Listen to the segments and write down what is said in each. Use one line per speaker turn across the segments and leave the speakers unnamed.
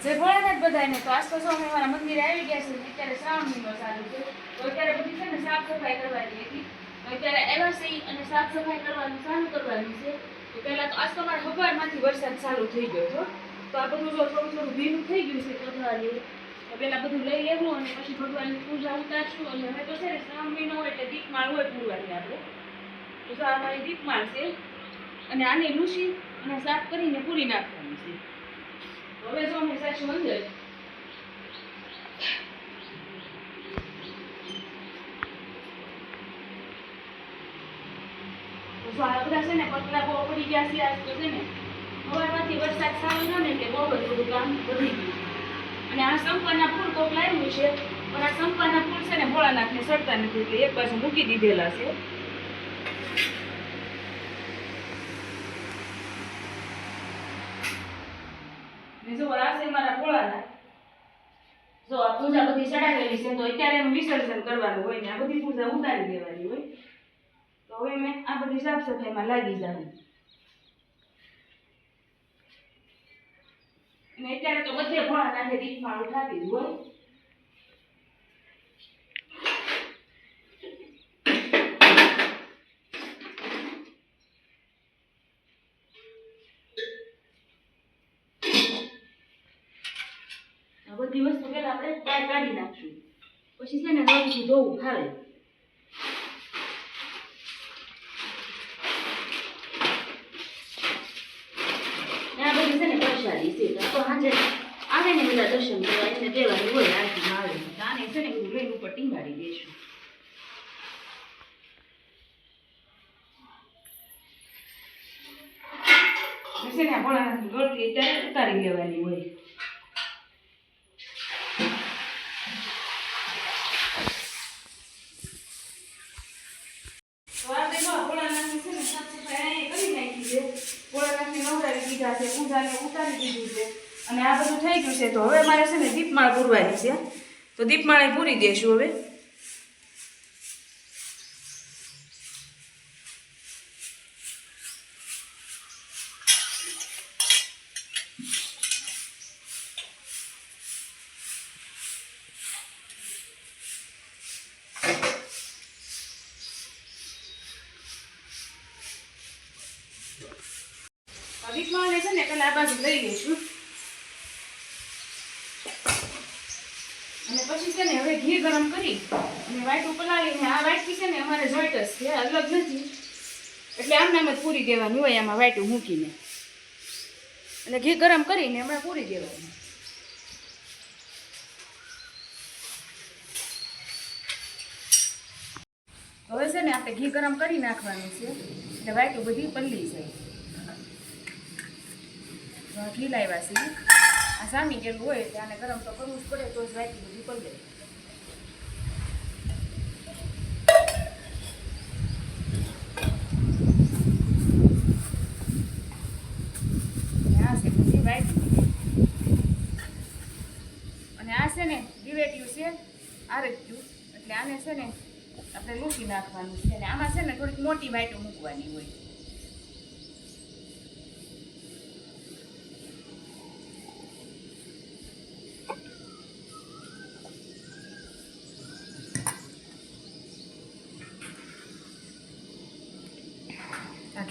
જે ભોળાનાથ બધાને તો આજ તો અમે અમારા મંદિરે આવી ગયા છે. અત્યારે શ્રાવણ મહિનો ચાલુ છે તો અત્યારે બધી છે ને સાફ સફાઈ કરવાની હતી. અત્યારે એવા છે અને સાફ સફાઈ કરવાનું ચાલુ કરવાની છે. તો પહેલા તો આજ તો અમારા સવારમાંથી વરસાદ ચાલુ થઈ ગયો હતો. તો આ બધું જો થોડું થોડું ભીનું થઈ ગયું છે કથારી. તો પહેલા બધું લઈ લેવું અને પછી ભગવાનની પૂજા ઉતારશું. અને હવે તો છે ને શ્રાવણ મહિનો હોય એટલે દીપમાળ હોય પૂરવાની આપણે. તો આ અમારી દીપમાળ છે અને આને લૂસી અને સાફ કરીને પૂરી નાખવાની છે. હવે જો અમે સાચું અંદર તો આ બધા છે ને પતરા બહુ પડી ગયા છે. આજ તો છે ને સવારમાંથી વરસાદ ચાલુ થયો ને એટલે બહુ જ બધું કામ વધી ગયું. અને આ સંપાના ફૂલ કોક લાવ્યું છે પણ આ સંપાના ફૂલ છે ને ભોળાનાથને સડતા નથી એટલે એક બાજુ મૂકી દીધેલા છે. જો આ છે મારા ભોળાનાથ. જો આ પૂજા બધી ચડાવેલી છે તો અત્યારે એનું વિસર્જન કરવાનું હોય ને આ બધી પૂજા ઉતારી દેવાની હોય. તો હવે મેં આ બધી સાફ સફાઈમાં લાગી જાઉં. અને અત્યારે તો બધે ભોળાનાથે દીપમાળ ઉઠાવી જ હોય. બધી વસ્તુ પહેલા આપણે બહાર કાઢી નાખશું પછી છે ને નળથી ધોવું ફાવે. આ બધી છે ને પ્રસાદી છે તો સાંજે આવે ને બધા દર્શન કરવા એને દેવાનું હોય આરતીમાં આવે આને છે ને બધું લઈને ઉપર ટીંગાડી દઈશું. છે ને ભોળાનાથની ગળતી અત્યારે ઉતારી લેવાની હોય. પૂજાને ઉતારી દીધું છે અને આ બધું થઈ ગયું છે. તો હવે મારે છે ને દીપમાળ પૂરવાની છે તો દીપમાળે પૂરી દેશું. હવે દીપમાળને છે ને પેલા આ બાજુ લઈ લઈશું અને પછી છે ને હવે ઘી ગરમ કરી અને વાટું પલાળીને આ વાટકી છે ને અમારે જોઈટ જ છે અલગ નથી એટલે આમ નામ જ પૂરી દેવાની હોય આમાં વાટું મૂકીને અને ઘી ગરમ કરીને હમણાં પૂરી દેવાની. હવે છે ને આપણે ઘી ગરમ કરી નાખવાનું છે એટલે વાટું બધી પલળી જાય. ઘી લાવ્યા છે આ સામી ગયેલું હોય એટલે આને ગરમ તો કરવું જ પડે તો જ વાટકી બધી પલળે. આ છે બધી વાટકી અને આ છે ને દિવેટિયું છે આરક્યું એટલે આને છે ને આપણે લૂંટી નાખવાનું છે અને આમાં છે ને થોડીક મોટી વાટું મૂકવાની હોય.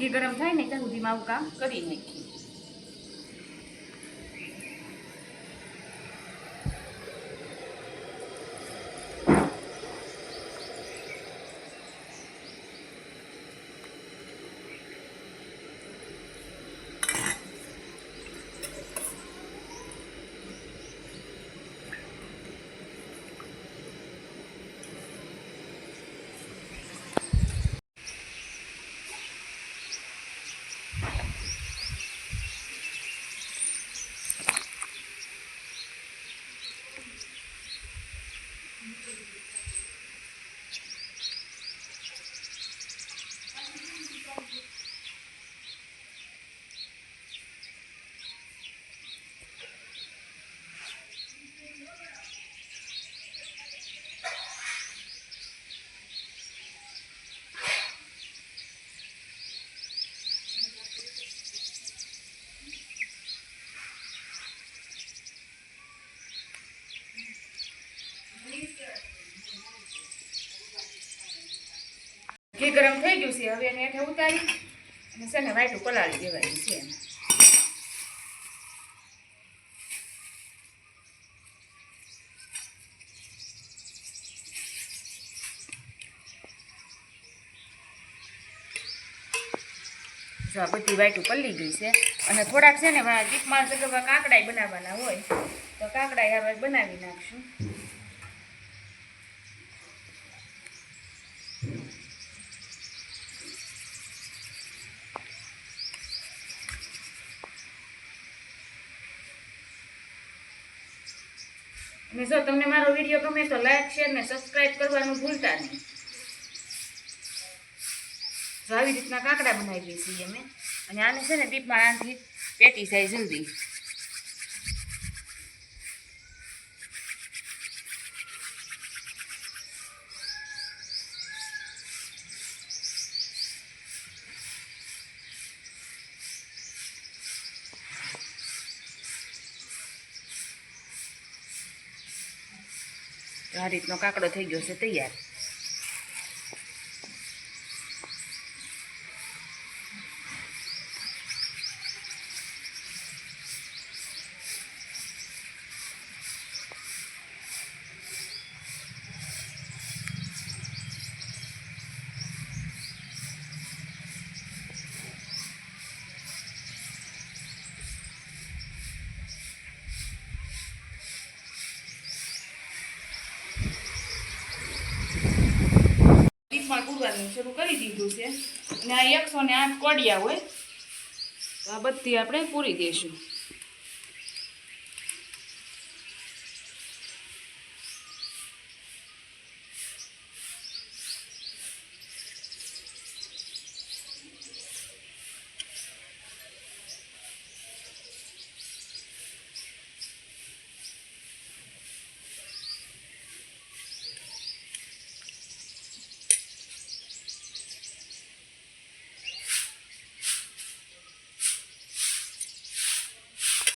ઘી ગરમ થાય ને ત્યાં સુધીમાં આવું કામ કરી નાખીએ. ગયું છે. હવે એને હેઠે ઉતારી અને છે ને વાટું પલાળી દેવાનું છે. જો આ બધી વાટું પલળી ગઈ છે અને થોડાક છે ને દીપમાં કાકડાઈ બનાવવાના હોય તો કાકડાઈ હવે બનાવી નાખશું. અને જો તમને મારો વિડીયો ગમે તો લાઈક શેર ને સબસ્ક્રાઈબ કરવાનું ભૂલતા નહીં. જો આવી રીતના કાકડા બનાવી છીએ અમે અને આને છે ને દીપમાં આનાથી પેટી થાય જલ્દી. આ રીતનો કાકડો થઈ ગયો છે તૈયાર. કુડવાનું શરૂ કરી દીધું છે અને આ 108 કોડિયા હોય તો આ બધી આપણે પૂરી દઈશું.